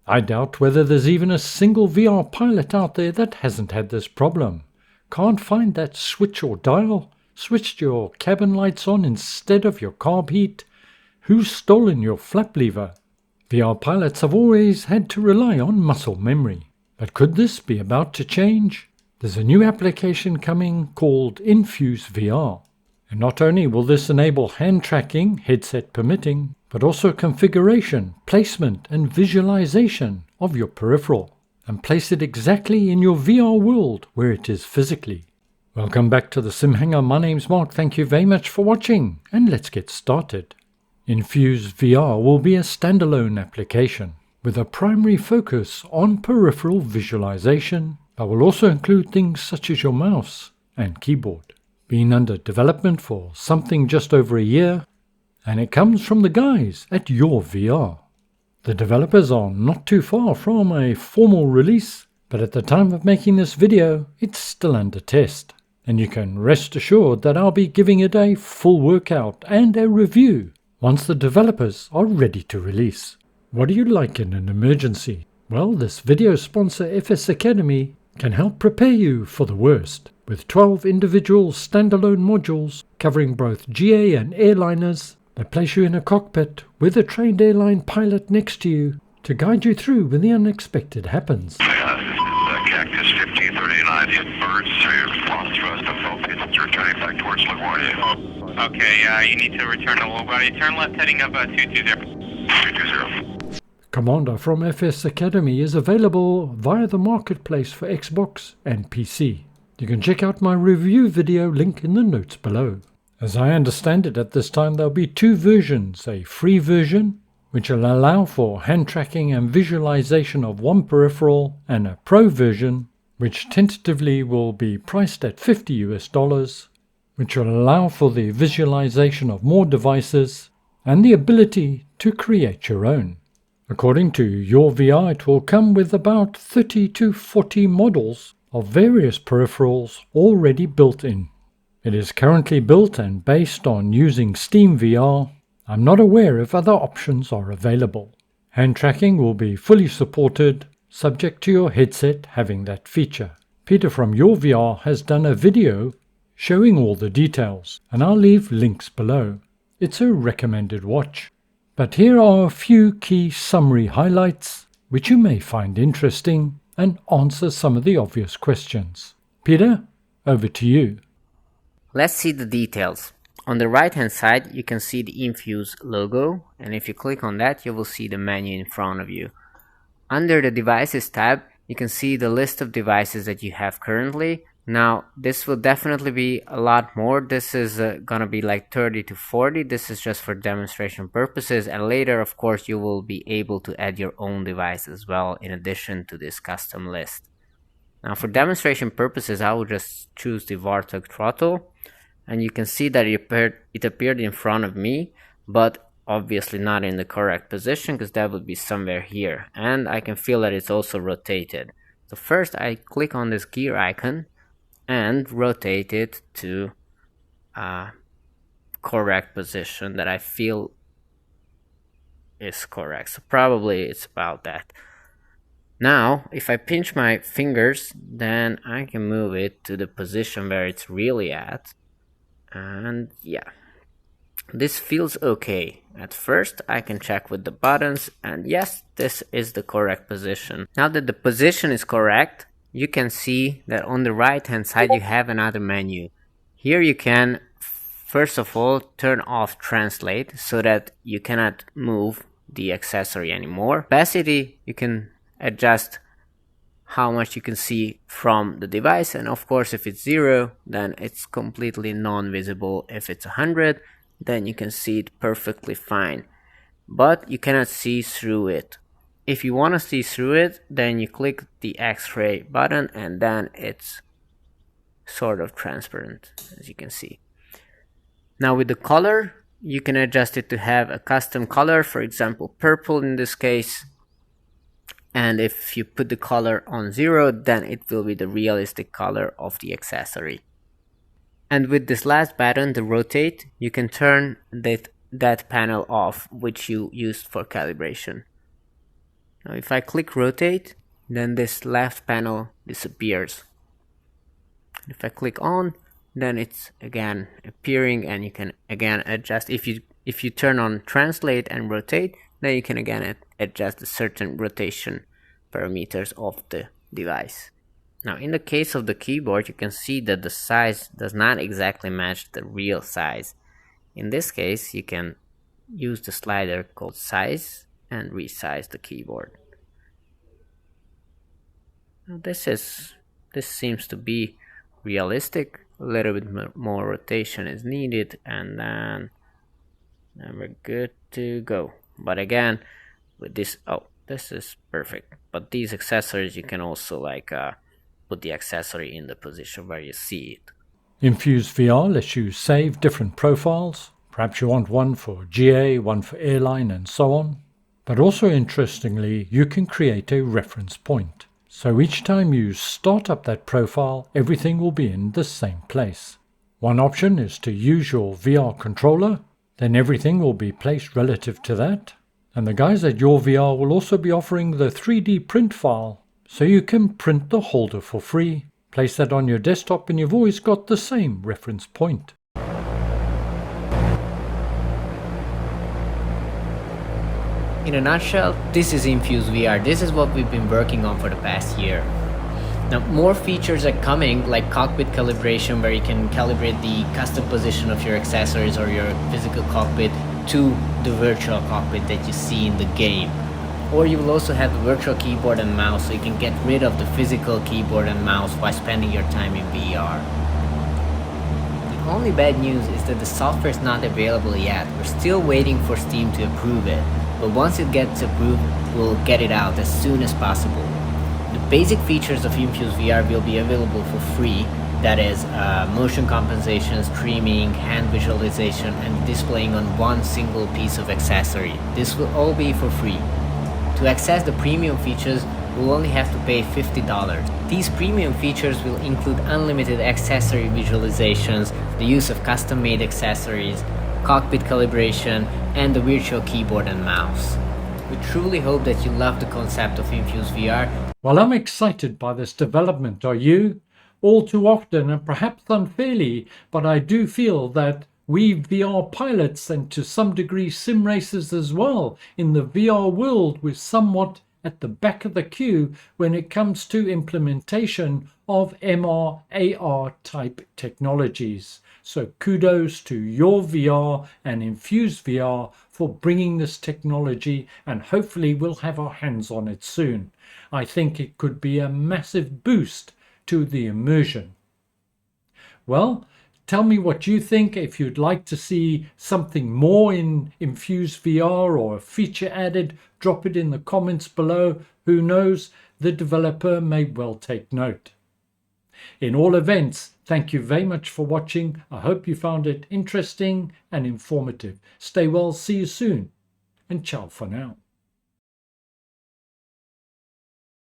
I doubt whether there's even a single VR pilot out there that hasn't had this problem. Can't find that switch or dial? Switched your cabin lights on instead of your carb heat? Who's stolen your flap lever? VR pilots have always had to rely on muscle memory. But could this be about to change? There's a new application coming called Infuse VR. And not only will this enable hand tracking, headset permitting, but also configuration, placement and visualization of your peripheral, and place it exactly in your VR world where it is physically. Welcome back to the Sim Hangar. My name's Mark. Thank you very much for watching, and let's get started. Infuse VR will be a standalone application with a primary focus on peripheral visualization, but will also include things such as your mouse and keyboard. Been under development for something just over a year, and it comes from the guys at Your VR. The developers are not too far from a formal release, but at the time of making this video, it's still under test, and you can rest assured that I'll be giving it a full workout and a review once the developers are ready to release. What do you like in an emergency? Well, this video sponsor FS Academy can help prepare you for the worst, with 12 individual standalone modules covering both GA and airliners that place you in a cockpit with a trained airline pilot next to you to guide you through when the unexpected happens. Cactus 1539 hit birds through lost thrust of focus, returning back towards LaGuardia. Okay, you need to return to LaGuardia. Turn left heading up 220. 220. Commander from FS Academy is available via the marketplace for Xbox and PC. You can check out my review video link in the notes below. As I understand it, at this time there'll be two versions, a free version which will allow for hand tracking and visualization of one peripheral, and a pro version which tentatively will be priced at $50, which will allow for the visualization of more devices and the ability to create your own. According to Your VR, it will come with about 30 to 40 models of various peripherals already built in. It is currently built and based on using Steam VR. I'm not aware if other options are available. Hand tracking will be fully supported, subject to your headset having that feature. Peter from Your VR has done a video showing all the details, and I'll leave links below. It's a recommended watch. But here are a few key summary highlights which you may find interesting and answer some of the obvious questions. Peter, over to you. Let's see the details. On the right hand side you can see the Infuse logo, and if you click on that you will see the menu in front of you. Under the devices tab you can see the list of devices that you have currently. Now this will definitely be a lot more. This is gonna be like 30 to 40. This is just for demonstration purposes, and later of course you will be able to add your own device as well in addition to this custom list. Now for demonstration purposes I will just choose the Vartog throttle, and you can see that it appeared in front of me, but obviously not in the correct position because that would be somewhere here, and I can feel that it's also rotated. So first I click on this gear icon and rotate it to a correct position that I feel is correct. So probably it's about that. Now if I pinch my fingers, then I can move it to the position where it's really at, and yeah, this feels okay. At first I can check with the buttons, and yes, this is the correct position. Now that the position is correct, you can see that on the right hand side you have another menu. Here you can first of all turn off translate so that you cannot move the accessory anymore. Opacity, you can adjust how much you can see from the device, and of course if it's 0 then it's completely non-visible. If it's 100 then you can see it perfectly fine, but you cannot see through it. If you want to see through it, then you click the X-ray button, and then it's sort of transparent, as you can see. Now with the color, you can adjust it to have a custom color, for example purple in this case, and if you put the color on 0 then it will be the realistic color of the accessory. And with this last button, the rotate, you can turn that panel off which you used for calibration. Now if I click rotate, then this left panel disappears. If I click on, then it's again appearing, and you can again adjust. If you turn on translate and rotate, then you can again adjust the certain rotation parameters of the device. Now in the case of the keyboard, you can see that the size does not exactly match the real size. In this case, you can use the slider called size and resize the keyboard. Now this seems to be realistic. A little bit more rotation is needed, and then we're good to go. But again, with this, this is perfect. But these accessories, you can also put the accessory in the position where you see it. Infuse VR lets you save different profiles. Perhaps you want one for GA, one for airline, and so on. But also interestingly, you can create a reference point. So each time you start up that profile, everything will be in the same place. One option is to use your VR controller, then everything will be placed relative to that. And the guys at Your VR will also be offering the 3D print file, so you can print the holder for free, place that on your desktop, and you've always got the same reference point. In a nutshell, this is Infuse VR. This is what we've been working on for the past year. Now, more features are coming, like cockpit calibration, where you can calibrate the custom position of your accessories or your physical cockpit to the virtual cockpit that you see in the game. Or you will also have a virtual keyboard and mouse, so you can get rid of the physical keyboard and mouse while spending your time in VR. The only bad news is that the software is not available yet. We're still waiting for Steam to approve it. But once it gets approved, we'll get it out as soon as possible. The basic features of Infuse VR will be available for free. That is motion compensation, streaming, hand visualization, and displaying on one single piece of accessory. This will all be for free. To access the premium features, we'll only have to pay $50. These premium features will include unlimited accessory visualizations, the use of custom-made accessories, cockpit calibration, and the virtual keyboard and mouse. We truly hope that you love the concept of Infuse VR. Well, I'm excited by this development, are you? All too often, and perhaps unfairly, but I do feel that we VR pilots, and to some degree sim racers as well, in the VR world, we're somewhat at the back of the queue when it comes to implementation of MR, AR type technologies. So kudos to Your VR and Infuse VR for bringing this technology, and hopefully we'll have our hands on it soon. I think it could be a massive boost to the immersion. Well, tell me what you think. If you'd like to see something more in Infuse VR or a feature added, drop it in the comments below. Who knows, the developer may well take note. In all events, thank you very much for watching. I hope you found it interesting and informative. Stay well, see you soon, and ciao for now.